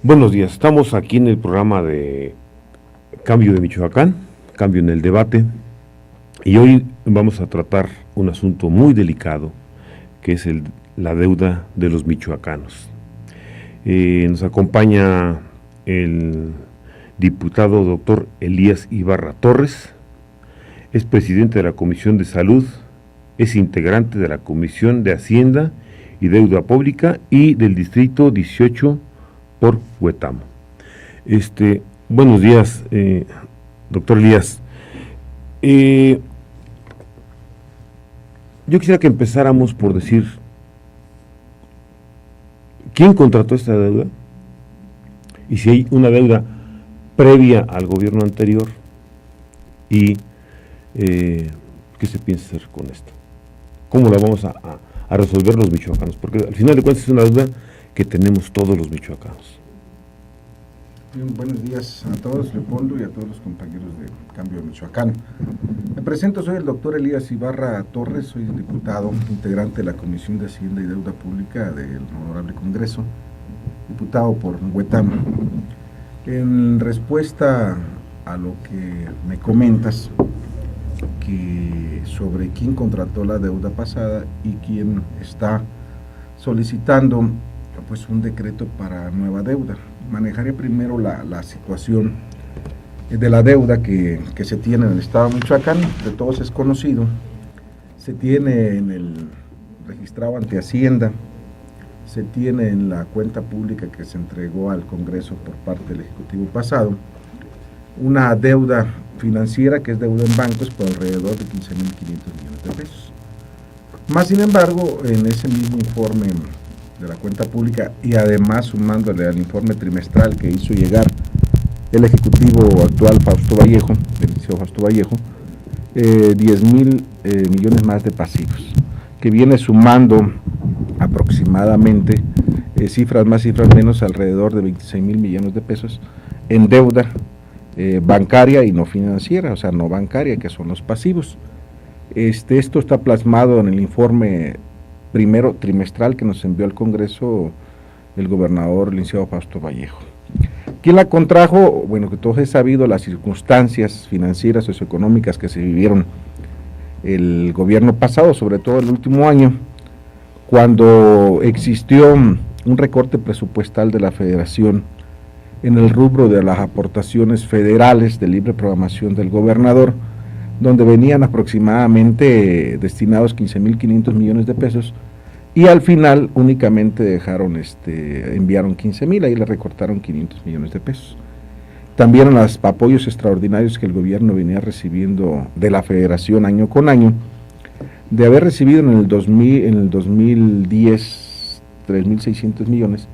Buenos días, estamos aquí en el programa de Cambio de Michoacán, Cambio en el Debate, y hoy vamos a tratar un asunto muy delicado, que es la deuda de los michoacanos. Nos acompaña el diputado doctor Elías Ibarra Torres, es presidente de la Comisión de Salud, es integrante de la Comisión de Hacienda y Deuda Pública y del Distrito 18 por Huetamo. Buenos días, doctor Elías. Yo quisiera que empezáramos por decir quién contrató esta deuda y si hay una deuda previa al gobierno anterior y qué se piensa hacer con esto. ¿Cómo la vamos a resolver los michoacanos? Porque al final de cuentas es una deuda que tenemos todos los michoacanos. Bien, buenos días a todos, Leopoldo, y a todos los compañeros de Cambio de Michoacán. Me presento, soy el doctor Elías Ibarra Torres, soy diputado, integrante de la Comisión de Hacienda y Deuda Pública del Honorable Congreso, diputado por Huetamo. En respuesta a lo que me comentas, que sobre quién contrató la deuda pasada y quién está solicitando pues un decreto para nueva deuda. Manejaré primero la situación de la deuda que se tiene en el estado de Michoacán. De todos es conocido, se tiene en el registrado ante Hacienda, se tiene en la cuenta pública que se entregó al Congreso por parte del Ejecutivo pasado, una deuda financiera que es deuda en bancos por alrededor de 15.500 millones de pesos. Más sin embargo, en ese mismo informe de la cuenta pública y además sumándole al informe trimestral que hizo llegar el Ejecutivo actual Fausto Vallejo, el licenciado Fausto Vallejo, 10.000 millones más de pasivos, que viene sumando aproximadamente cifras más, cifras menos, alrededor de 26.000 millones de pesos en deuda bancaria y no financiera, o sea, no bancaria, que son los pasivos. Esto está plasmado en el informe primero trimestral que nos envió al Congreso el gobernador licenciado Fausto Vallejo. ¿Quién la contrajo? Bueno, que todos es sabido las circunstancias financieras, socioeconómicas que se vivieron el gobierno pasado, sobre todo el último año, cuando existió un recorte presupuestal de la Federación en el rubro de las aportaciones federales de libre programación del gobernador, donde venían aproximadamente destinados 15.500 millones de pesos, y al final únicamente enviaron 15.000, ahí le recortaron 500 millones de pesos. También los apoyos extraordinarios que el gobierno venía recibiendo de la federación año con año, de haber recibido en el 2010 3.600 millones,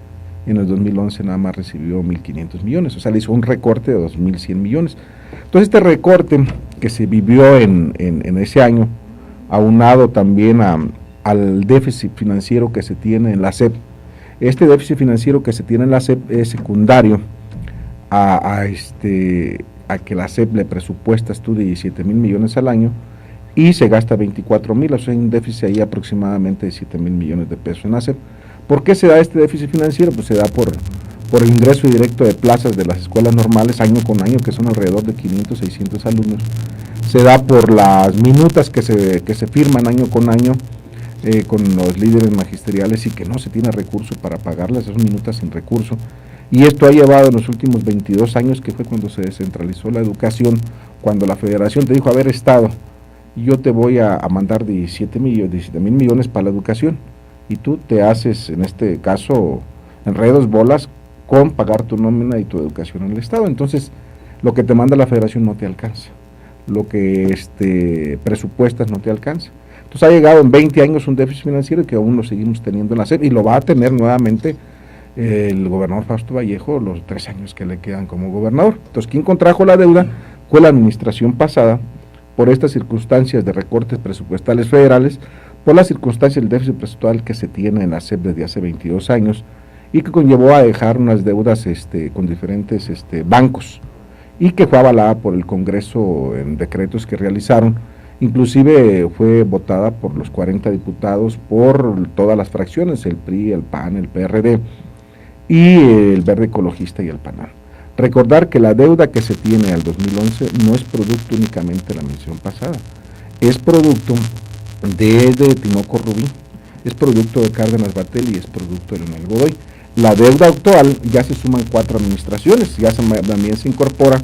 en el 2011 nada más recibió 1.500 millones, o sea, le hizo un recorte de 2.100 millones. Entonces este recorte que se vivió en ese año, aunado también al déficit financiero que se tiene en la SEP, este déficit financiero que se tiene en la SEP es secundario a que la SEP le presupuesta de 17.000 millones al año y se gasta 24.000, o sea, hay un déficit ahí aproximadamente de 7.000 millones de pesos en la SEP. ¿Por qué se da este déficit financiero? Pues se da por el ingreso directo de plazas de las escuelas normales año con año, que son alrededor de 500, 600 alumnos. Se da por las minutas que se firman año con año con los líderes magisteriales y que no se tiene recurso para pagarlas, esas minutas sin recurso. Y esto ha llevado en los últimos 22 años, que fue cuando se descentralizó la educación, cuando la federación te dijo, a ver, Estado, yo te voy a mandar 17.000 millones para la educación, y tú te haces, en este caso, enredos, bolas, con pagar tu nómina y tu educación en el Estado. Entonces, lo que te manda la federación no te alcanza, lo que presupuestas no te alcanza. Entonces ha llegado en 20 años un déficit financiero que aún lo seguimos teniendo en la SEP y lo va a tener nuevamente el gobernador Fausto Vallejo los 3 años que le quedan como gobernador. Entonces, quien contrajo la deuda fue la administración pasada por estas circunstancias de recortes presupuestales federales, por las circunstancias del déficit presupuestal que se tiene en la SEP desde hace 22 años y que conllevó a dejar unas deudas con diferentes bancos y que fue avalada por el Congreso en decretos que realizaron, inclusive fue votada por los 40 diputados, por todas las fracciones, el PRI, el PAN, el PRD, y el Verde Ecologista y el PANAL. Recordar que la deuda que se tiene al 2011 no es producto únicamente de la mención pasada, es producto de Tinoco Rubí, es producto de Cárdenas Batel y es producto de Leonel Godoy. La deuda actual ya se suman 4 administraciones, también se incorpora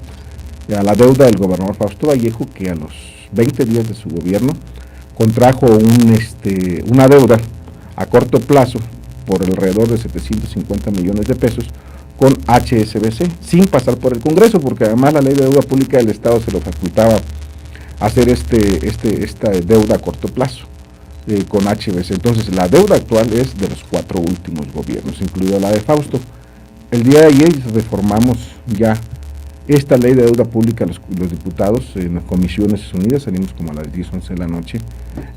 a la deuda del gobernador Fausto Vallejo, que a los 20 días de su gobierno contrajo una deuda a corto plazo por alrededor de 750 millones de pesos con HSBC, sin pasar por el Congreso, porque además la ley de deuda pública del Estado se lo facultaba hacer esta deuda a corto plazo con HSBC. Entonces la deuda actual es de los 4 últimos gobiernos, incluida la de Fausto. El día de ayer reformamos ya esta ley de deuda pública, los diputados en las comisiones unidas, salimos como a las 10, 11 de la noche,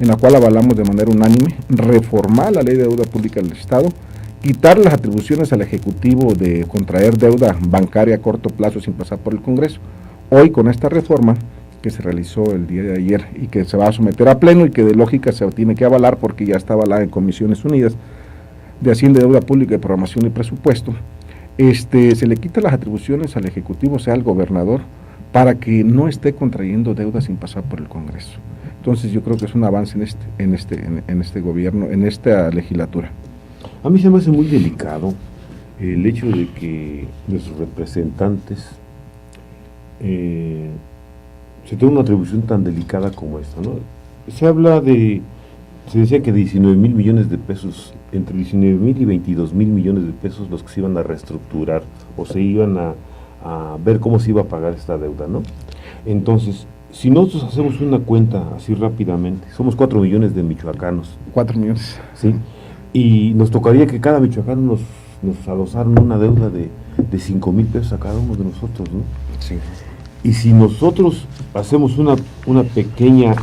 en la cual avalamos de manera unánime reformar la ley de deuda pública del Estado, quitar las atribuciones al Ejecutivo de contraer deuda bancaria a corto plazo sin pasar por el Congreso. Hoy con esta reforma que se realizó el día de ayer y que se va a someter a pleno y que de lógica se tiene que avalar porque ya está avalada en comisiones unidas de Hacienda, Deuda Pública, de Programación y Presupuesto, se le quita las atribuciones al Ejecutivo, o sea, al gobernador, para que no esté contrayendo deuda sin pasar por el Congreso. Entonces yo creo que es un avance en este gobierno, en esta legislatura. A mí se me hace muy delicado el hecho de que nuestros representantes se tenga una atribución tan delicada como esta, ¿no? Se decía que 19,000 millones de pesos, entre 19,000 y 22,000 millones de pesos los que se iban a reestructurar o se iban a ver cómo se iba a pagar esta deuda, ¿no? Entonces, si nosotros hacemos una cuenta así rápidamente, somos 4 millones de michoacanos. 4 millones. Sí, y nos tocaría que cada michoacano nos adosaran una deuda de 5,000 pesos a cada uno de nosotros, ¿no? Sí. Y si nosotros hacemos una pequeña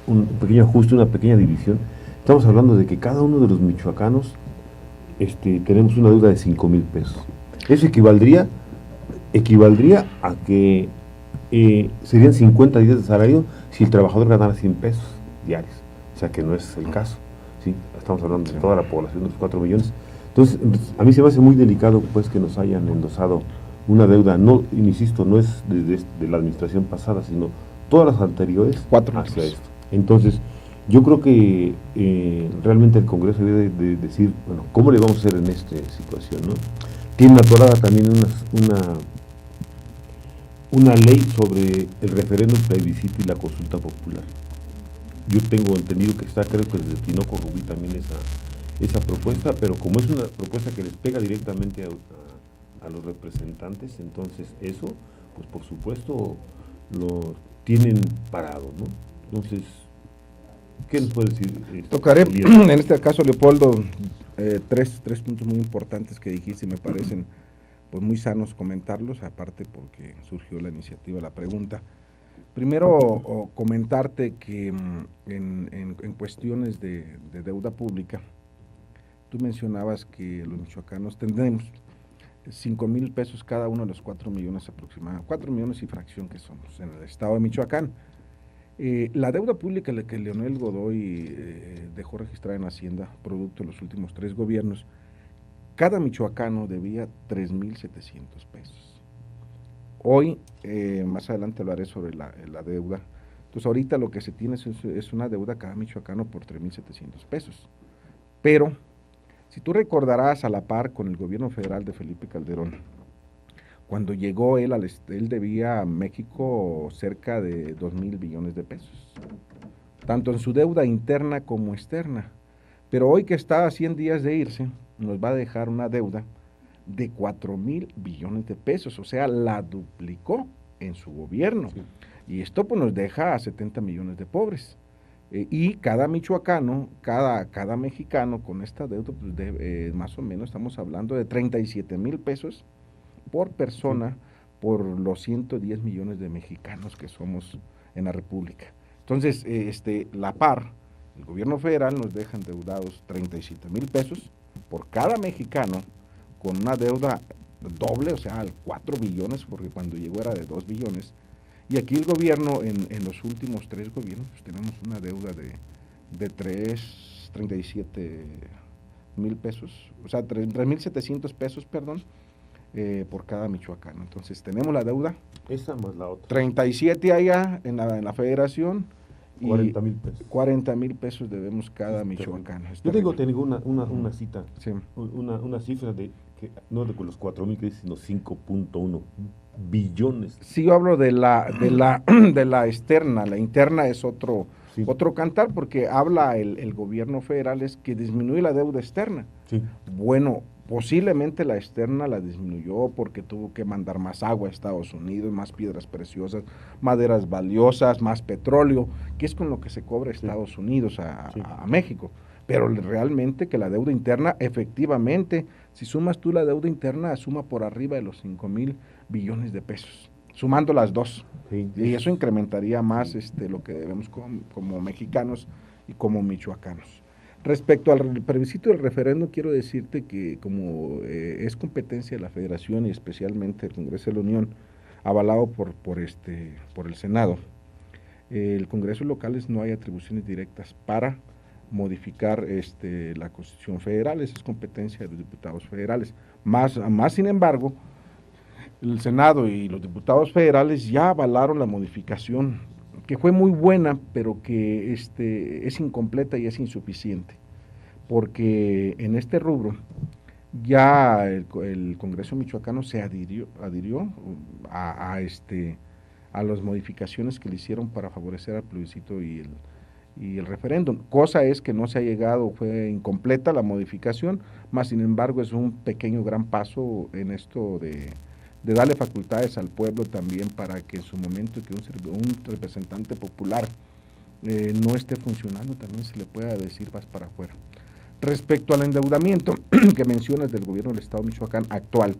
un pequeño ajuste, una pequeña división, estamos hablando de que cada uno de los michoacanos tenemos una deuda de 5,000 pesos. Eso equivaldría a que serían 50 días de salario si el trabajador ganara 100 pesos diarios, o sea que no es el caso, ¿sí? Estamos hablando de toda la población de los 4 millones. Entonces, a mí se me hace muy delicado pues que nos hayan endosado una deuda, no, insisto, no es de la administración pasada, sino todas las anteriores 4 hacia esto. Entonces, yo creo que realmente el Congreso debe de decir, bueno, ¿cómo le vamos a hacer en esta situación, ¿no? Tiene atorada también una ley sobre el referéndum, plebiscito y la consulta popular. Yo tengo entendido que está, creo que desde Tinoco Rubí también esa propuesta, pero como es una propuesta que les pega directamente a los representantes, entonces eso, pues por supuesto, lo tienen parado, ¿no? Entonces, ¿qué nos puede decir? Tocaré, en este caso, Leopoldo, tres puntos muy importantes que dijiste y me parecen pues muy sanos comentarlos, aparte porque surgió la iniciativa, la pregunta. Primero, comentarte que en cuestiones de deuda pública, tú mencionabas que los michoacanos tendremos 5,000 pesos cada uno de los 4 millones aproximadamente, 4 millones y fracción que somos en el estado de Michoacán. La deuda pública que Leonel Godoy dejó registrada en Hacienda, producto de los últimos 3 gobiernos, cada michoacano debía 3,700 pesos. Hoy, más adelante hablaré sobre la deuda. Entonces ahorita lo que se tiene es una deuda cada michoacano por 3,700 pesos. Pero, si tú recordarás, a la par con el gobierno federal de Felipe Calderón, cuando llegó él debía a México cerca de 2,000 billones de pesos, tanto en su deuda interna como externa. Pero hoy que está a 100 días de irse, nos va a dejar una deuda de 4,000 billones de pesos, o sea, la duplicó en su gobierno. Sí. Y esto pues nos deja a 70 millones de pobres. Y cada michoacano, cada mexicano con esta deuda, pues más o menos estamos hablando de 37,000 pesos por persona, sí, por los 110 millones de mexicanos que somos en la República. Entonces, la par, el gobierno federal nos deja endeudados 37,000 pesos por cada mexicano, con una deuda doble, o sea, 4 billones, porque cuando llegó era de 2 billones, y aquí el gobierno, en los últimos 3 gobiernos, pues tenemos una deuda de 37 mil pesos, o sea, 3,700 pesos, perdón, por cada michoacano. Entonces tenemos la deuda. Esa más la otra. 37 allá en la federación. 40,000 pesos. 40,000 pesos debemos cada michoacano. Yo te digo una cita, sí. una cifra de que no de los 4,000 que sino 5.1 billones. Sí, yo hablo de la externa, la interna es otro cantar, porque habla el gobierno federal es que disminuye la deuda externa. Sí. Bueno, posiblemente la externa la disminuyó porque tuvo que mandar más agua a Estados Unidos, más piedras preciosas, maderas valiosas, más petróleo, que es con lo que se cobra Estados Unidos a México. Pero realmente que la deuda interna, efectivamente, si sumas tú la deuda interna, suma por arriba de los 5,000 billones de pesos, sumando las dos. Sí. Y eso incrementaría más lo que debemos como mexicanos y como michoacanos. Respecto al plebiscito del referéndum, quiero decirte que como es competencia de la Federación y especialmente el Congreso de la Unión, avalado por el Senado, el Congreso locales no hay atribuciones directas para modificar la Constitución federal, esa es competencia de los diputados federales. Más sin embargo, el Senado y los diputados federales ya avalaron la modificación, que fue muy buena, pero que es incompleta y es insuficiente, porque en este rubro ya el Congreso michoacano se adhirió a las modificaciones que le hicieron para favorecer al plebiscito y el referéndum. Cosa es que no se ha llegado, fue incompleta la modificación, más sin embargo es un pequeño gran paso en esto de darle facultades al pueblo también para que en su momento que un representante popular no esté funcionando, también se le pueda decir vas para afuera. Respecto al endeudamiento que mencionas del gobierno del Estado de Michoacán actual,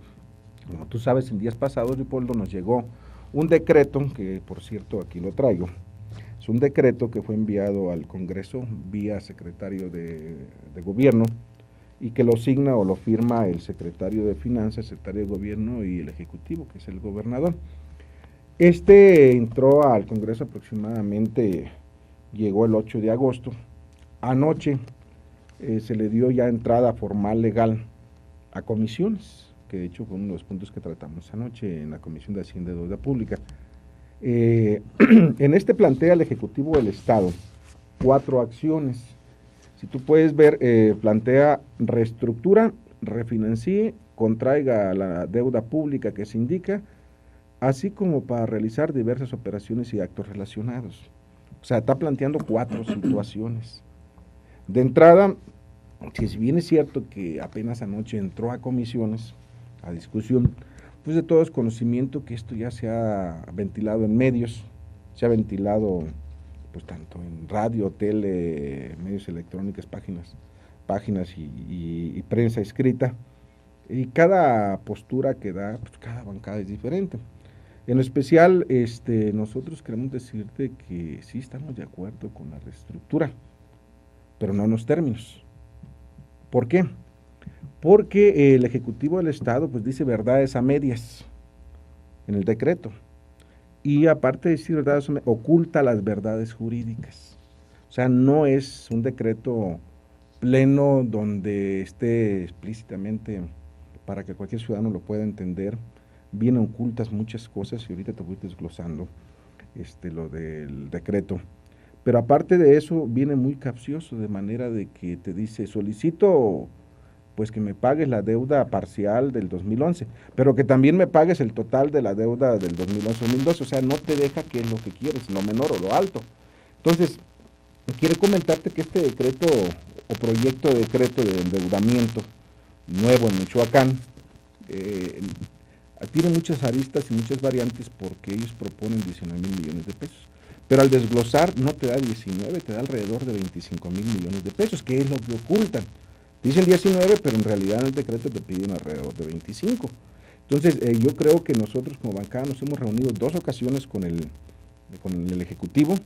como tú sabes, en días pasados, Leopoldo, nos llegó un decreto, que por cierto aquí lo traigo, es un decreto que fue enviado al Congreso vía secretario de Gobierno y que lo signa o lo firma el secretario de Finanzas, el secretario de Gobierno y el Ejecutivo, que es el gobernador. Entró al Congreso aproximadamente, llegó el 8 de agosto, anoche se le dio ya entrada formal legal a comisiones, que de hecho fue uno de los puntos que tratamos anoche en la Comisión de Hacienda y Deuda Pública. En plantea el Ejecutivo del Estado 4 acciones. Si tú puedes ver, plantea reestructura, refinancie, contraiga la deuda pública que se indica, así como para realizar diversas operaciones y actos relacionados. O sea, está planteando 4 situaciones. De entrada, si bien es cierto que apenas anoche entró a comisiones, a discusión, pues de todo es conocimiento que esto ya se ha ventilado en medios, se ha ventilado pues tanto en radio, tele, medios electrónicos, páginas y prensa escrita, y cada postura que da, pues cada bancada es diferente. En especial, nosotros queremos decirte que sí estamos de acuerdo con la reestructura, pero no en los términos. ¿Por qué? Porque el Ejecutivo del Estado pues dice verdades a medias en el decreto. Y aparte de decir verdades, oculta las verdades jurídicas. O sea, no es un decreto pleno donde esté explícitamente para que cualquier ciudadano lo pueda entender. Vienen ocultas muchas cosas y ahorita te voy desglosando lo del decreto. Pero aparte de eso, viene muy capcioso, de manera de que te dice, solicito pues que me pagues la deuda parcial del 2011, pero que también me pagues el total de la deuda del 2011-2012, o sea, no te deja qué es lo que quieres, lo menor o lo alto. Entonces, quiero comentarte que este decreto o proyecto de decreto de endeudamiento nuevo en Michoacán tiene muchas aristas y muchas variantes porque ellos proponen 19,000 millones de pesos. Pero al desglosar no te da 19, te da alrededor de 25,000 millones de pesos, que es lo que ocultan. Dicen 19, pero en realidad en el decreto te piden alrededor de 25. Entonces, yo creo que nosotros como bancada nos hemos reunido 2 ocasiones con el Ejecutivo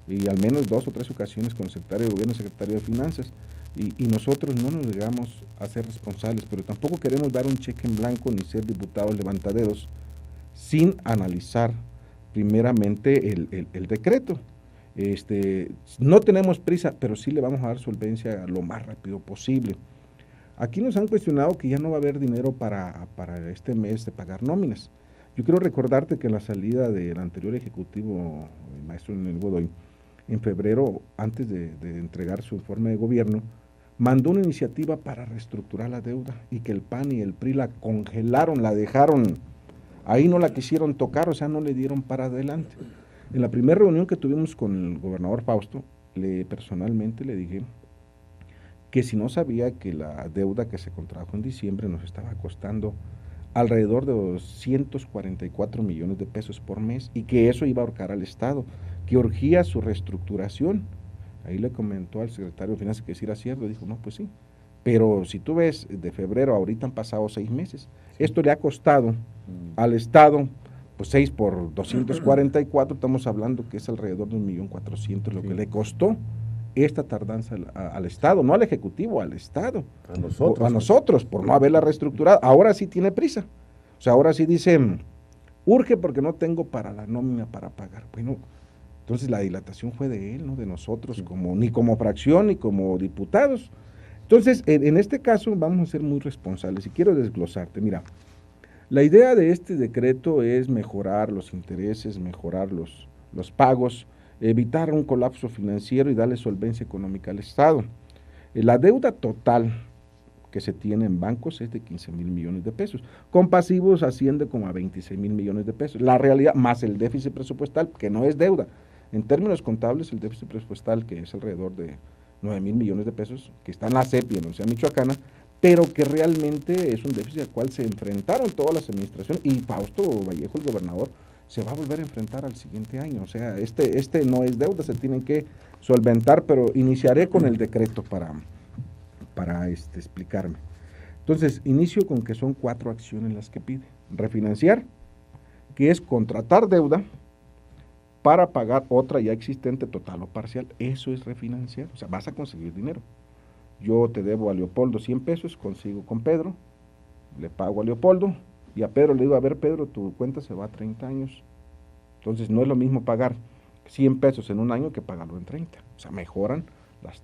y al menos 2 o 3 ocasiones con el secretario de Gobierno y el secretario de Finanzas. Y nosotros no nos llegamos a ser responsables, pero tampoco queremos dar un cheque en blanco ni ser diputados levantaderos sin analizar primeramente el decreto. No tenemos prisa, pero sí le vamos a dar solvencia lo más rápido posible. Aquí nos han cuestionado que ya no va a haber dinero para este mes de pagar nóminas. Yo quiero recordarte que la salida del anterior ejecutivo, el maestro Leonel Godoy, en febrero, antes de entregar su informe de gobierno, mandó una iniciativa para reestructurar la deuda y que el PAN y el PRI la congelaron, la dejaron, ahí no la quisieron tocar, o sea, no le dieron para adelante. En la primera reunión que tuvimos con el gobernador Fausto, personalmente le dije que si no sabía que la deuda que se contrajo en diciembre nos estaba costando alrededor de 244 millones de pesos por mes y que eso iba a ahorcar al Estado, que urgía su reestructuración. Ahí le comentó al secretario de Finanzas que sí era cierto, dijo, no, pues sí, pero si tú ves, de febrero ahorita han pasado 6 meses, esto le ha costado al Estado, pues 6 por 244, estamos hablando que es alrededor de 1.400.000 lo que le costó esta tardanza al Estado, no al Ejecutivo, al Estado. A nosotros, por no haberla reestructurado. Ahora sí tiene prisa. O sea, ahora sí dice, urge porque no tengo para la nómina para pagar. Bueno, entonces la dilatación fue de él, no de nosotros, ni como fracción, ni como diputados. Entonces, en este caso vamos a ser muy responsables y quiero desglosarte. Mira, la idea de este decreto es mejorar los intereses, mejorar los pagos, evitar un colapso financiero y darle solvencia económica al Estado. La deuda total que se tiene en bancos es de 15,000 millones de pesos. Con pasivos asciende como a 26,000 millones de pesos. La realidad, más el déficit presupuestal, que no es deuda. En términos contables, el déficit presupuestal, que es alrededor de 9,000 millones de pesos, que está en la CEP y en la Universidad Michoacana, pero que realmente es un déficit al cual se enfrentaron todas las administraciones, y Fausto Vallejo, el gobernador, se va a volver a enfrentar al siguiente año. O sea, este no es deuda, se tienen que solventar, pero iniciaré con el decreto para explicarme. Entonces, inicio con que son 4 acciones las que pide. Refinanciar, que es contratar deuda para pagar otra ya existente total o parcial. Eso es refinanciar, o sea, vas a conseguir dinero. Yo te debo a Leopoldo 100 pesos, consigo con Pedro, le pago a Leopoldo, y a Pedro le digo, a ver Pedro, tu cuenta se va a 30 años. Entonces no es lo mismo pagar 100 pesos en un año que pagarlo en 30. O sea, mejoran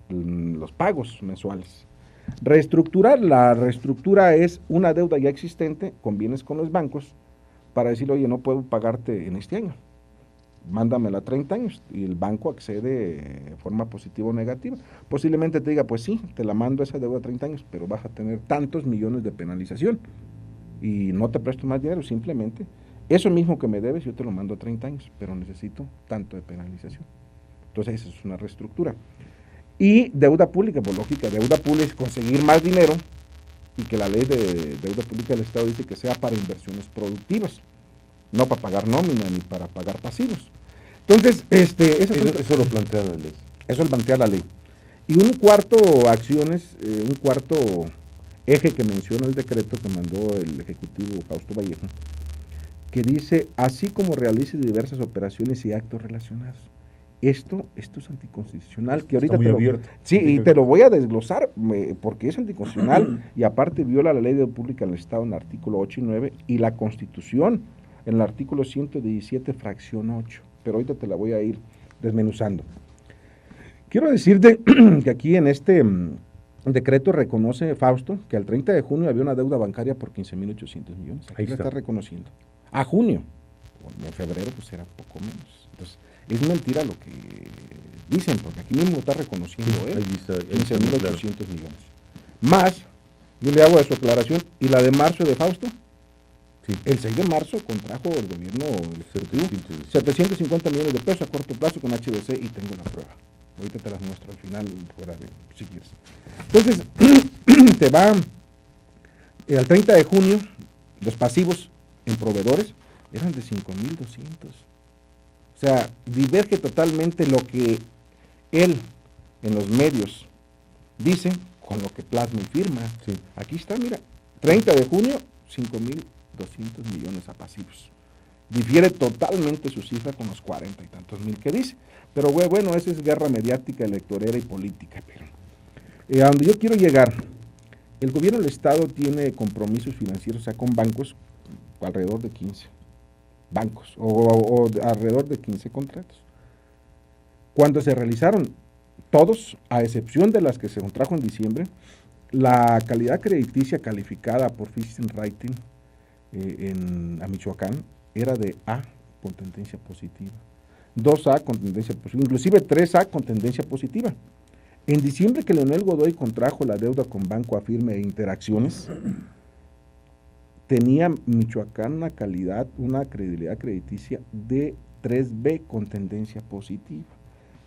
los pagos mensuales. Reestructurar, la reestructura es una deuda ya existente, convienes con los bancos para decirle, oye, no puedo pagarte en este año, mándamela a 30 años, y el banco accede de forma positiva o negativa. Posiblemente te diga, pues sí, te la mando esa deuda a 30 años, pero vas a tener tantos millones de penalización y no te presto más dinero, simplemente eso mismo que me debes yo te lo mando a 30 años, pero necesito tanto de penalización. Entonces esa es una reestructura. Y deuda pública, por lógica, deuda pública es conseguir más dinero, y que la ley de deuda pública del Estado dice que sea para inversiones productivas, no para pagar nómina ni para pagar pasivos. Entonces, eso lo plantea la ley. Eso lo plantea la ley. Y un cuarto eje que menciona el decreto que mandó el Ejecutivo Fausto Vallejo, que dice, así como realice diversas operaciones y actos relacionados. Esto es anticonstitucional, que ahorita te lo voy a desglosar, porque es anticonstitucional y aparte viola la ley de pública del Estado en el artículo 8 y 9 y la Constitución en el artículo 117, fracción 8, pero ahorita te la voy a ir desmenuzando. Quiero decirte que aquí en este decreto reconoce Fausto que al 30 de junio había una deuda bancaria por 15,800 millones. Aquí la está reconociendo. A junio, en febrero pues era poco menos. Entonces, es mentira lo que dicen, porque aquí mismo está reconociendo 15,800 millones. Más, yo le hago de su aclaración, y la de marzo de Fausto, el 6 de marzo contrajo el gobierno ejecutivo 750 millones de pesos a corto plazo con HBC, y tengo la prueba. Ahorita te las muestro al final, fuera de si quieres. Entonces, te va al 30 de junio, los pasivos en proveedores eran de 5,200. O sea, diverge totalmente lo que él en los medios dice con lo que plasma y firma. Sí. Aquí está, mira, 30 de junio, 5,200 millones a pasivos. Difiere totalmente su cifra con los 40 y tantos mil que dice. Pero bueno, esa es guerra mediática, electorera y política. Pero a donde yo quiero llegar, el gobierno del Estado tiene compromisos financieros, o sea, con bancos, alrededor de 15 bancos, o alrededor de 15 contratos. Cuando se realizaron todos, a excepción de las que se contrajo en diciembre, La calidad crediticia calificada por Fitch Rating a Michoacán era de A con tendencia positiva, 2A con tendencia positiva, inclusive 3A con tendencia positiva. En diciembre que Leonel Godoy contrajo la deuda con Banco Afirme e Interacciones, tenía Michoacán una credibilidad crediticia de 3B con tendencia positiva.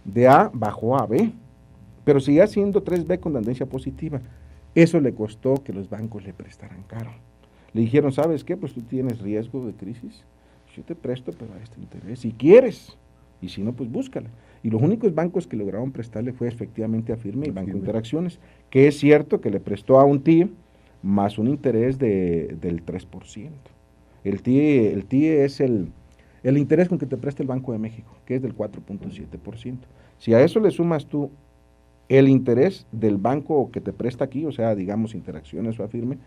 De A bajó a B, pero seguía siendo 3B con tendencia positiva. Eso le costó que los bancos le prestaran caro. Le dijeron, ¿sabes qué? Pues tú tienes riesgo de crisis, yo te presto, pero a este interés, si quieres, y si no, pues búscala. Y los únicos bancos que lograron prestarle fue efectivamente Afirme y Banco Interacciones, que es cierto que le prestó a un TIE más un interés del 3%. El TIE es el interés con que te presta el Banco de México, que es del 4.7%. Si a eso le sumas tú el interés del banco que te presta aquí, o sea, digamos Interacciones o Afirme,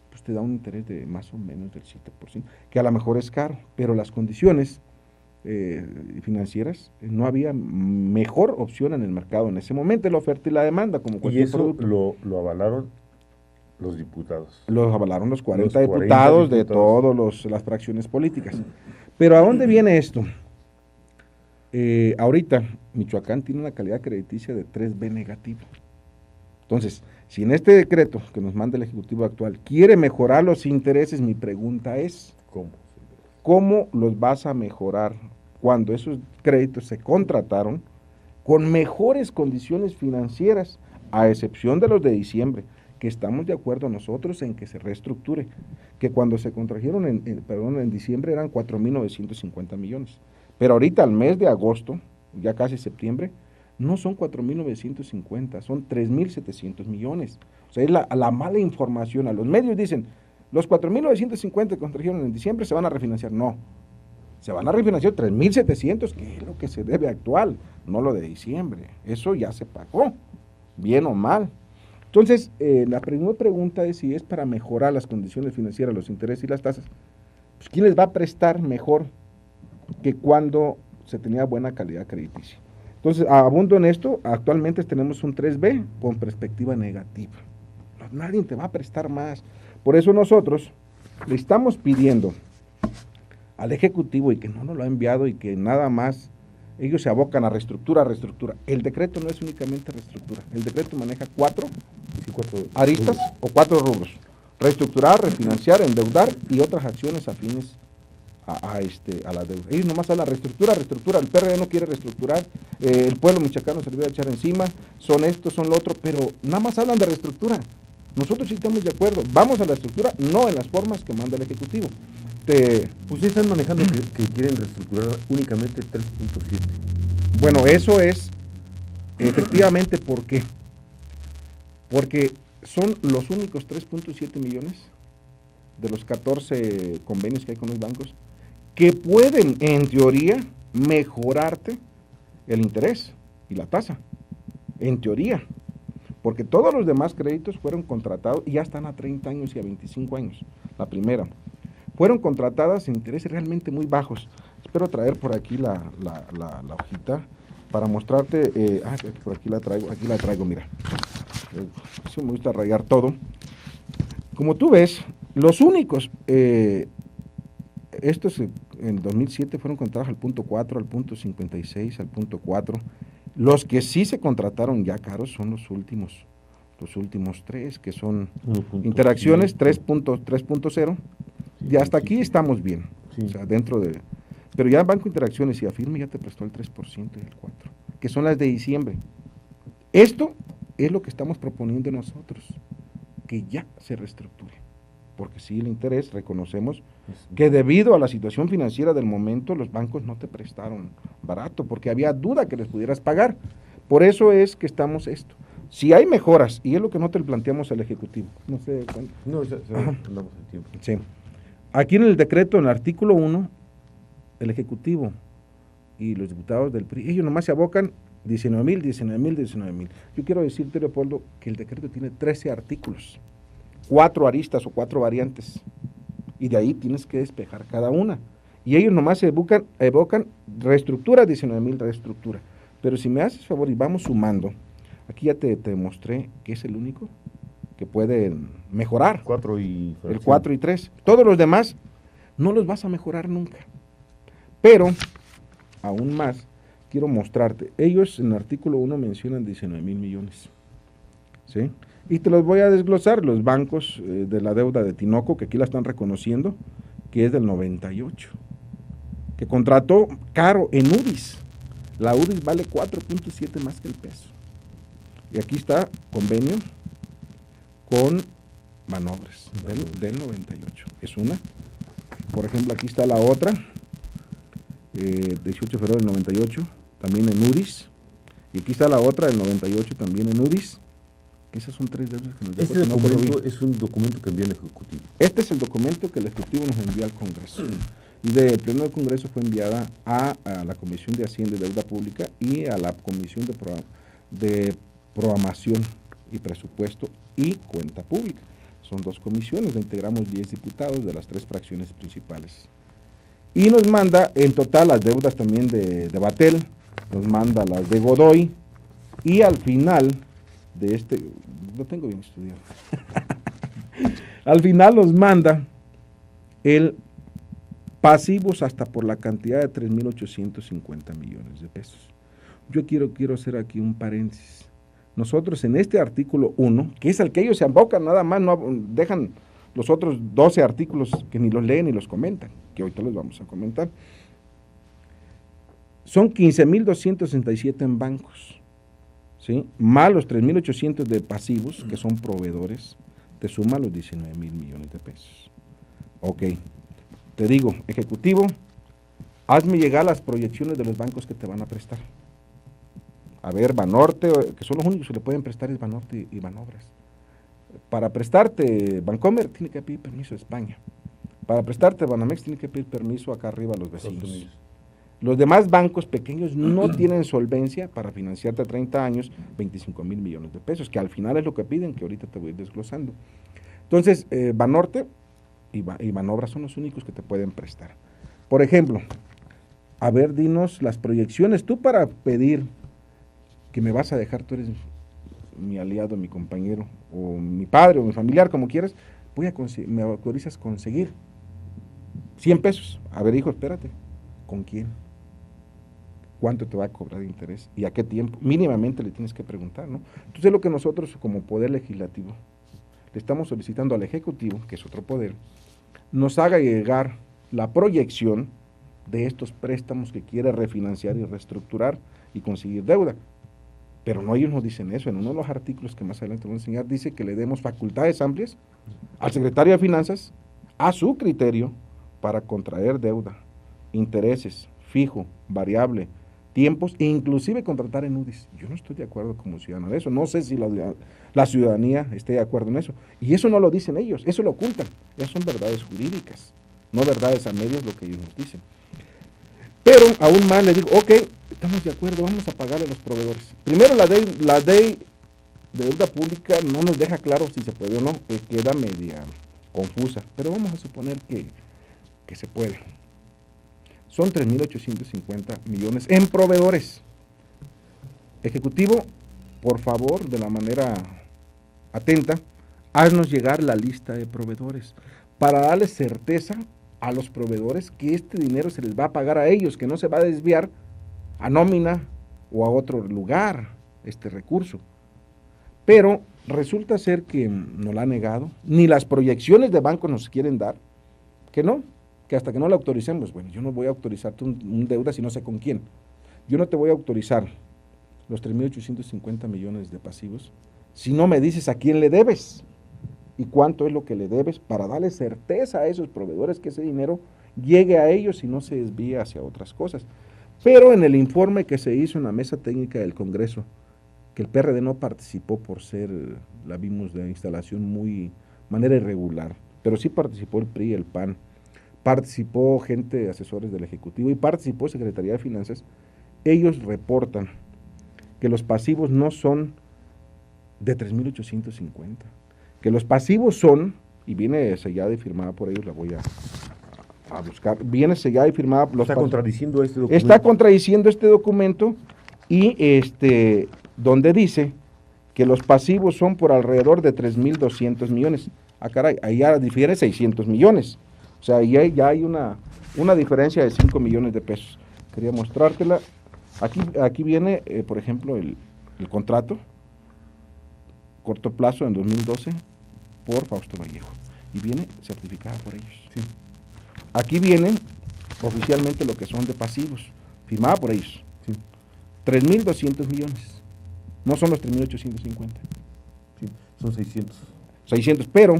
pues te da un interés de más o menos del 7%, que a lo mejor es caro, pero las condiciones financieras, no había mejor opción en el mercado en ese momento, la oferta y la demanda, como cualquier producto. Y eso lo avalaron los diputados. Los avalaron los 40 diputados de todas las fracciones políticas. Pero ¿a dónde viene esto? Ahorita Michoacán tiene una calidad crediticia de 3B negativo. Entonces, si en este decreto que nos manda el Ejecutivo actual quiere mejorar los intereses, mi pregunta es, ¿cómo los vas a mejorar cuando esos créditos se contrataron con mejores condiciones financieras, a excepción de los de diciembre, que estamos de acuerdo nosotros en que se reestructure, que cuando se contrajeron en diciembre eran 4.950 millones, pero ahorita al mes de agosto, ya casi septiembre, no son 4.950, son 3.700 millones. O sea, es la mala información. A los medios dicen, los 4.950 que contrajeron en diciembre se van a refinanciar. No, se van a refinanciar 3.700, que es lo que se debe actual, no lo de diciembre. Eso ya se pagó, bien o mal. Entonces, la primera pregunta es si es para mejorar las condiciones financieras, los intereses y las tasas. Pues, ¿quién les va a prestar mejor que cuando se tenía buena calidad crediticia? Entonces, abundo en esto, actualmente tenemos un 3B con perspectiva negativa. Nadie te va a prestar más. Por eso nosotros le estamos pidiendo al Ejecutivo, y que no nos lo ha enviado, y que nada más ellos se abocan a reestructura. El decreto no es únicamente reestructura. El decreto maneja cuatro aristas o 4 rubros. Reestructurar, refinanciar, endeudar y otras acciones afines a la deuda. Ellos nomás hablan reestructura, el PRD no quiere reestructurar, el pueblo michoacano se le va a echar encima, son esto, son lo otro, pero nada más hablan de reestructura. Nosotros sí estamos de acuerdo, vamos a la estructura, no en las formas que manda el Ejecutivo. Pues están manejando que quieren reestructurar únicamente 3.7. Bueno, eso es efectivamente, ¿por qué? Porque son los únicos 3.7 millones de los 14 convenios que hay con los bancos que pueden, en teoría, mejorarte el interés y la tasa, en teoría, porque todos los demás créditos fueron contratados y ya están a 30 años y a 25 años. La primera, fueron contratadas en intereses realmente muy bajos. Espero traer por aquí la hojita para mostrarte, por aquí la traigo, mira. Eso me gusta rayar todo. Como tú ves, los únicos, estos en 2007 fueron contratados al punto 4, al punto 56, al punto 4. Los que sí se contrataron ya caros son los últimos 3, que son Interacciones 3.0. Y hasta aquí estamos bien, sí. O sea, dentro de... Pero ya Banco Interacciones y Afirme ya te prestó el 3% y el 4%, que son las de diciembre. Esto es lo que estamos proponiendo nosotros, que ya se reestructure. Porque sí, el interés, reconocemos que debido a la situación financiera del momento, los bancos no te prestaron barato, porque había duda que les pudieras pagar. Por eso es que estamos esto. Si hay mejoras, y es lo que no te planteamos al Ejecutivo. No sé cuánto. No, andamos en tiempo. Sí. Aquí en el decreto, en el artículo 1, el Ejecutivo y los diputados del PRI, ellos nomás se abocan 19,000. Yo quiero decirte, Leopoldo, que el decreto tiene 13 artículos, 4 aristas o 4 variantes, y de ahí tienes que despejar cada una. Y ellos nomás se evocan reestructura, 19,000 reestructura. Pero si me haces favor y vamos sumando, aquí ya te mostré que es el único que pueden mejorar. 4 y el 4 y 3. Todos los demás no los vas a mejorar nunca. Pero, aún más, quiero mostrarte. Ellos en el artículo 1 mencionan 19,000 millones. ¿Sí? Y te los voy a desglosar. Los bancos de la deuda de Tinoco, que aquí la están reconociendo, que es del 98. Que contrató caro en UDIs. La UDIs vale 4.7 más que el peso. Y aquí está convenio con Banobras del 98. Es una. Por ejemplo, aquí está la otra. 18 de febrero del 98, también en UDIs. Y aquí está la otra del 98, también en UDIs. Esas son 3 deudas que nos dejó. Este documento es un documento que envía el Ejecutivo. Este es el documento que el Ejecutivo nos envía al Congreso. Y del Pleno del Congreso fue enviada a la Comisión de Hacienda y Deuda Pública y a la Comisión de Programación y Presupuesto y Cuenta Pública. Son 2 comisiones, le integramos 10 diputados de las 3 fracciones principales. Y nos manda en total las deudas también de Batel, nos manda las de Godoy, y al final de este, lo tengo bien estudiado, al final nos manda el pasivos hasta por la cantidad de 3,850 millones de pesos. Yo quiero hacer aquí un paréntesis. Nosotros en este artículo 1, que es el que ellos se abocan, nada más no dejan los otros 12 artículos que ni los leen ni los comentan, que ahorita los vamos a comentar. Son 15,267 en bancos, ¿sí? Más los 3,800 de pasivos, que son proveedores, te suma los 19,000 millones de pesos. Ok, te digo, Ejecutivo, hazme llegar las proyecciones de los bancos que te van a prestar. A ver, Banorte, que son los únicos que le pueden prestar es Banorte y Banobras. Para prestarte Bancomer tiene que pedir permiso a España. Para prestarte Banamex tiene que pedir permiso acá arriba a los vecinos. Los demás bancos pequeños no tienen solvencia para financiarte a 30 años 25,000 millones de pesos, que al final es lo que piden, que ahorita te voy a ir desglosando. Entonces, Banorte y Banobras son los únicos que te pueden prestar. Por ejemplo, a ver, dinos las proyecciones. Tú para pedir que me vas a dejar, tú eres mi aliado, mi compañero, o mi padre, o mi familiar, como quieras, me autorizas conseguir 100 pesos. A ver, hijo, espérate, ¿con quién? ¿Cuánto te va a cobrar de interés? ¿Y a qué tiempo? Mínimamente le tienes que preguntar, ¿no? Entonces, lo que nosotros, como Poder Legislativo, le estamos solicitando al Ejecutivo, que es otro poder, nos haga llegar la proyección de estos préstamos que quiere refinanciar y reestructurar y conseguir deuda. Pero no, ellos nos dicen eso. En uno de los artículos que más adelante voy a enseñar, dice que le demos facultades amplias al secretario de Finanzas a su criterio para contraer deuda, intereses, fijo, variable, tiempos e inclusive contratar en UDIs. Yo no estoy de acuerdo como ciudadano de eso. No sé si la ciudadanía esté de acuerdo en eso. Y eso no lo dicen ellos, eso lo ocultan. Esas son verdades jurídicas, no verdades a medias lo que ellos nos dicen. Pero aún más le digo, ok, estamos de acuerdo, vamos a pagarle a los proveedores. Primero la ley de deuda pública no nos deja claro si se puede o no, queda media confusa, pero vamos a suponer que se puede. Son 3,850 millones en proveedores. Ejecutivo, por favor, de la manera atenta, haznos llegar la lista de proveedores para darle certeza a los proveedores que este dinero se les va a pagar a ellos, que no se va a desviar a nómina o a otro lugar este recurso. Pero resulta ser que nos la ha negado, ni las proyecciones de banco nos quieren dar, que no, que hasta que no la autoricemos, bueno, yo no voy a autorizarte un deuda si no sé con quién. Yo no te voy a autorizar los 3,850 millones de pasivos si no me dices a quién le debes y cuánto es lo que le debes para darle certeza a esos proveedores que ese dinero llegue a ellos y no se desvíe hacia otras cosas. Pero en el informe que se hizo en la mesa técnica del Congreso, que el PRD no participó por ser, la vimos de instalación manera irregular, pero sí participó el PRI, el PAN, participó gente, asesores del Ejecutivo y participó Secretaría de Finanzas. Ellos reportan que los pasivos no son de 3,850, que los pasivos son, y viene sellada y firmada por ellos, la voy a buscar, viene sellada y firmada. Está contradiciendo este documento. Está contradiciendo este documento y donde dice que los pasivos son por alrededor de 3.200 millones. Ah, caray, ahí ya difiere 600 millones. O sea, ahí ya hay una diferencia de 5 millones de pesos. Quería mostrártela. Aquí viene, por ejemplo, el contrato, corto plazo en 2012, por Fausto Vallejo. Y viene certificada por ellos. Sí. Aquí vienen oficialmente lo que son de pasivos, firmada por ellos. Sí. 3.200 millones. No son los 3.850. Sí, son 600. 600, pero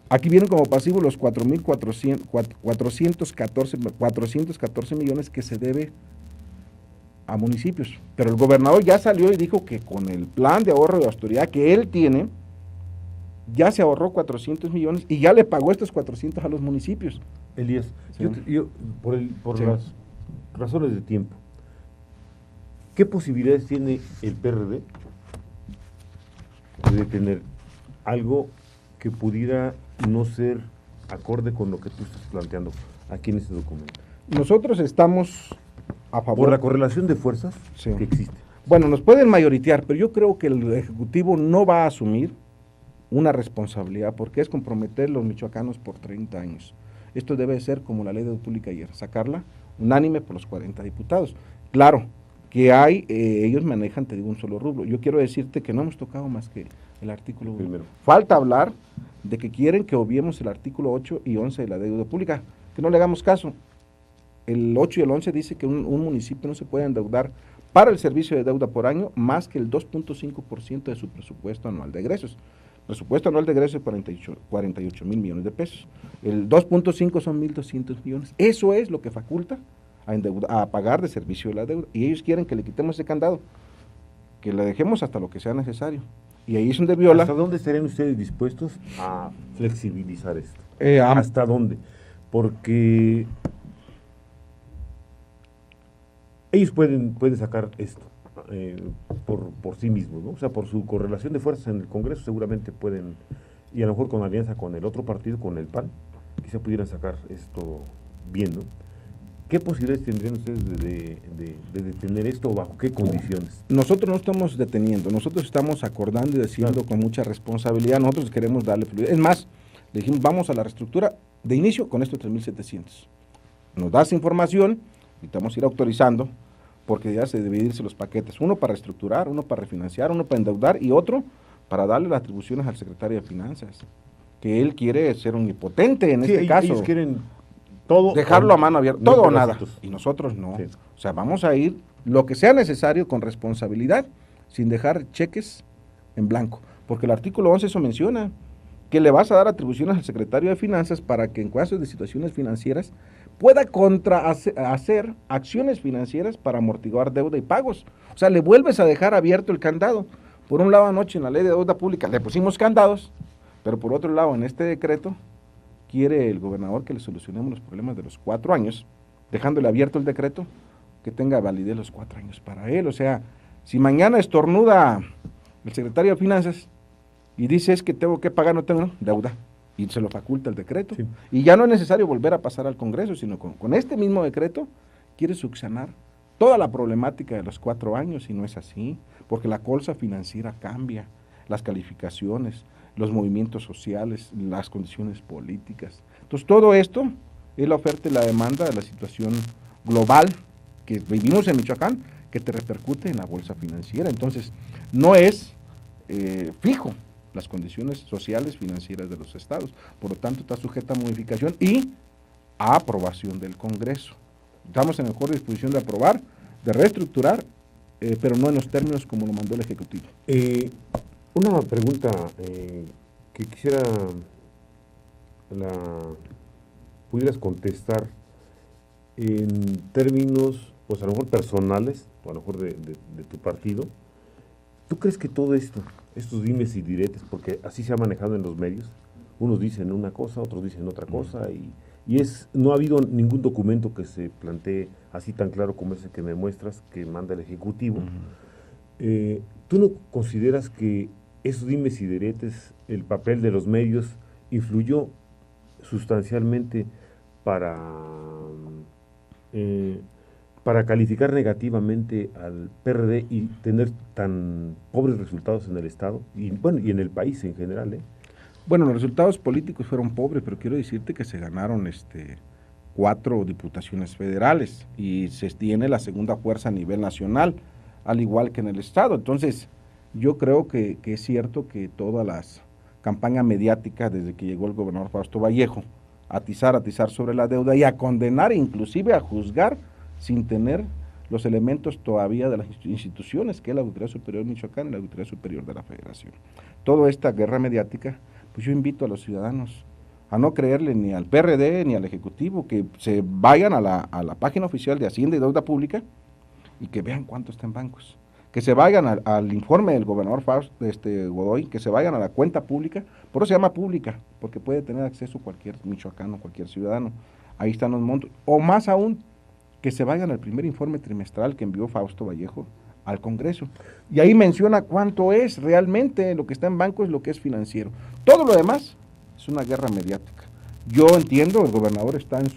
aquí vienen como pasivos los 414 millones que se debe a municipios. Pero el gobernador ya salió y dijo que con el plan de ahorro y austeridad que él tiene, ya se ahorró 400 millones y ya le pagó estos 400 a los municipios. Elías, Sí. yo por Sí. las razones de tiempo, ¿qué posibilidades tiene el PRD de tener algo que pudiera no ser acorde con lo que tú estás planteando aquí en este documento? Nosotros estamos a favor. Por la correlación de fuerzas Sí. que existe. Bueno, nos pueden mayoritear, pero yo creo que el Ejecutivo no va a asumir una responsabilidad, porque es comprometer a los michoacanos por 30 años. Esto debe ser como la ley de deuda pública ayer, sacarla unánime por los 40 diputados. Claro, que hay, ellos manejan, te digo, un solo rubro. Yo quiero decirte que no hemos tocado más que el artículo 1. Primero. Falta hablar de que quieren que obviemos el artículo 8 y 11 de la deuda pública, que no le hagamos caso. El 8 y el 11 dice que un municipio no se puede endeudar para el servicio de deuda por año más que el 2.5% de su presupuesto anual de egresos. Presupuesto anual de egresos es 48 mil millones de pesos. El 2.5 son 1.200 millones. Eso es lo que faculta a pagar de servicio de la deuda. Y ellos quieren que le quitemos ese candado, que le dejemos hasta lo que sea necesario. Y ahí es donde viola. ¿Hasta dónde estarían ustedes dispuestos a flexibilizar esto? ¿Hasta dónde? Porque ellos pueden sacar esto por sí mismos, ¿no? O sea, por su correlación de fuerzas en el Congreso seguramente pueden, y a lo mejor con alianza con el otro partido, con el PAN, quizá pudieran sacar esto bien, ¿no? ¿Qué posibilidades tendrían ustedes de detener esto o bajo qué condiciones? Nosotros no estamos deteniendo, nosotros estamos acordando y decidiendo Claro. con mucha responsabilidad. Nosotros queremos darle fluidez. Es más, le dijimos, vamos a la reestructura de inicio con estos 3.700. Nos das información y te vamos a ir autorizando, porque ya se deben dividirse los paquetes, uno para reestructurar, uno para refinanciar, uno para endeudar y otro para darle las atribuciones al secretario de Finanzas, que él quiere ser omnipotente en Sí, este caso. ellos quieren todo. Dejarlo a mano abierta, no todo o nada. pedacitos. Y nosotros no. Sí. O sea, vamos a ir lo que sea necesario con responsabilidad, sin dejar cheques en blanco. Porque el artículo 11 eso menciona, que le vas a dar atribuciones al secretario de Finanzas para que en casos de situaciones financieras pueda hacer acciones financieras para amortiguar deuda y pagos. O sea, le vuelves a dejar abierto el candado. Por un lado, anoche en la ley de deuda pública le pusimos candados, pero por otro lado, en este decreto, quiere el gobernador que le solucionemos los problemas de los 4 años, dejándole abierto el decreto, que tenga validez los 4 años para él. O sea, si mañana estornuda el secretario de Finanzas y dice es que tengo que pagar, no tengo deuda, y se lo faculta el decreto. Sí. Y ya no es necesario volver a pasar al Congreso, sino con este mismo decreto quiere subsanar toda la problemática de los 4 años, y no es así, porque la colza financiera cambia, las calificaciones, los movimientos sociales, las condiciones políticas. Entonces, todo esto es la oferta y la demanda de la situación global que vivimos en Michoacán, que te repercute en la bolsa financiera. Entonces, no es fijo las condiciones sociales financieras de los estados. Por lo tanto, está sujeta a modificación y a aprobación del Congreso. Estamos en mejor disposición de aprobar, de reestructurar, pero no en los términos como lo mandó el Ejecutivo. Una pregunta que quisiera pudieras contestar en términos, pues a lo mejor personales, o a lo mejor de tu partido. ¿Tú crees que todo esto, estos dimes y diretes, porque así se ha manejado en los medios, unos dicen una cosa, otros dicen otra cosa, y no ha habido ningún documento que se plantee así tan claro como ese que me muestras, que manda el Ejecutivo? ¿Tú no consideras que esos dimes y diretes, el papel de los medios, influyó sustancialmente para para calificar negativamente al PRD y tener tan pobres resultados en el Estado y bueno, y en el país en general, ¿eh? Bueno, los resultados políticos fueron pobres, pero quiero decirte que se ganaron 4 diputaciones federales y se tiene la segunda fuerza a nivel nacional, al igual que en el Estado. Entonces, yo creo que es cierto que todas las campañas mediáticas desde que llegó el gobernador Fausto Vallejo, a atizar sobre la deuda y a condenar, inclusive a juzgar, sin tener los elementos todavía de las instituciones, que es la Auditoría Superior de Michoacán y la Auditoría Superior de la Federación. Toda esta guerra mediática, pues yo invito a los ciudadanos a no creerle ni al PRD ni al Ejecutivo, que se vayan a la página oficial de Hacienda y Deuda Pública y que vean cuánto está en bancos, que se vayan al informe del gobernador Godoy, que se vayan a la cuenta pública, por eso se llama pública, porque puede tener acceso cualquier michoacano, cualquier ciudadano, ahí están los montos, o más aún, que se vayan al primer informe trimestral que envió Fausto Vallejo al Congreso, y ahí menciona cuánto es realmente lo que está en bancos y lo que es financiero. Todo lo demás es una guerra mediática. Yo entiendo, el gobernador está en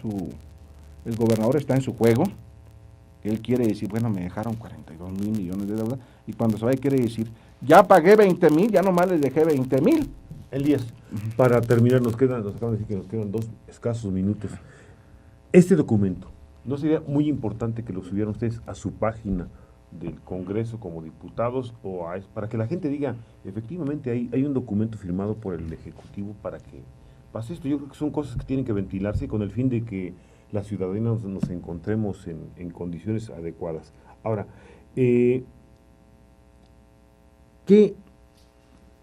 su juego, que él quiere decir, bueno, me dejaron 42,000 millones de deuda, y cuando se va quiere decir, ya pagué 20,000, ya nomás les dejé 20,000. Elías, para terminar, nos acaban de decir que nos quedan 2 escasos minutos. Este documento, ¿no sería muy importante que lo subieran ustedes a su página del Congreso como diputados para que la gente diga, efectivamente hay un documento firmado por el Ejecutivo para que pase esto? Yo creo que son cosas que tienen que ventilarse con el fin de que la ciudadanía nos encontremos en condiciones adecuadas. Ahora, ¿qué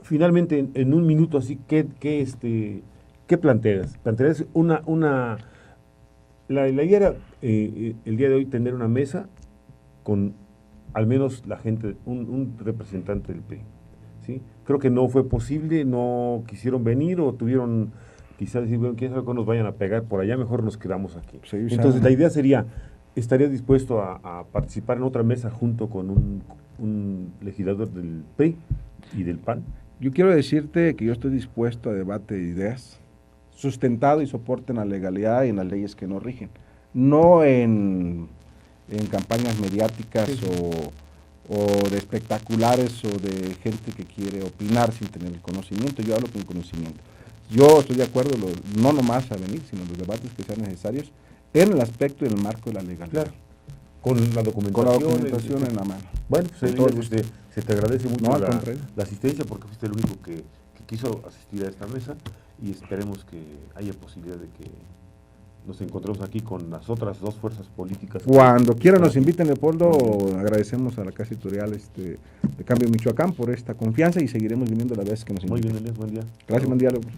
finalmente en un minuto así, qué planteas? ¿Planteas la idea era el día de hoy tener una mesa con al menos la gente, un representante del PRI, ¿sí? Creo que no fue posible, no quisieron venir o tuvieron quizás decir, bueno, quién sabe cuándo nos vayan a pegar por allá, mejor nos quedamos aquí. Sí, entonces la idea sería, ¿estarías dispuesto a participar en otra mesa junto con un legislador del PRI y del PAN? Yo quiero decirte que yo estoy dispuesto a debate de ideas, sustentado y soporte en la legalidad y en las leyes que nos rigen, no en campañas mediáticas sí, o de espectaculares o de gente que quiere opinar sin tener el conocimiento. Yo hablo con conocimiento. Yo estoy de acuerdo, no nomás a venir, sino los debates que sean necesarios en el aspecto y en el marco de la legalidad. Claro. Con la documentación en la mano. Bueno, pues se te agradece mucho la asistencia, porque fuiste el único que quiso asistir a esta mesa, y esperemos que haya posibilidad de que nos encontremos aquí con las otras 2 fuerzas políticas. Cuando quieran nos inviten, Leopoldo. Agradecemos a la Casa Editorial de Cambio Michoacán por esta confianza y seguiremos viniendo las veces que nos inviten. Muy bien, Elías, buen día. Gracias, buen día, Leopoldo.